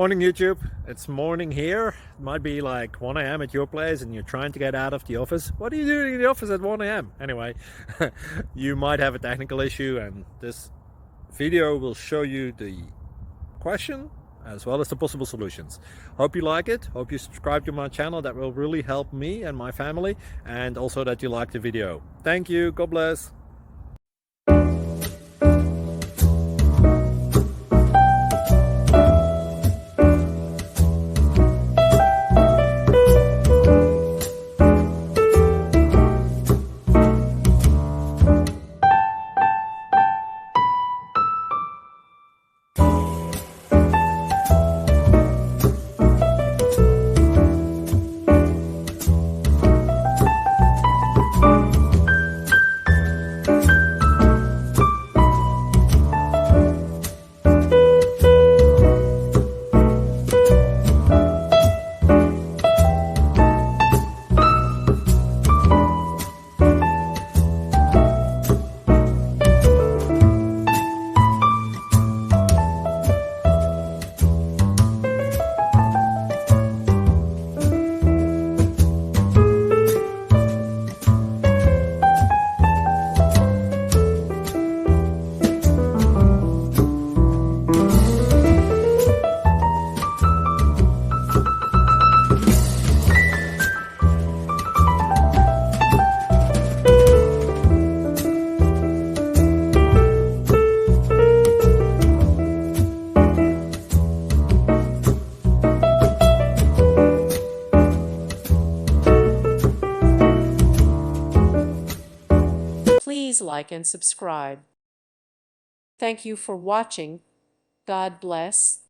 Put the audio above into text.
Morning YouTube, it's morning here. It might be like 1 a.m. at your place and you're trying to get out of the office. What are you doing in the office at 1 a.m.? Anyway, you might have a technical issue and this video will show you the question as well as the possible solutions. Hope you like it, hope you subscribe to my channel. That will really help me and my family, and also that you like the video. Thank you, God bless. Please like and subscribe. Thank you for watching. God bless.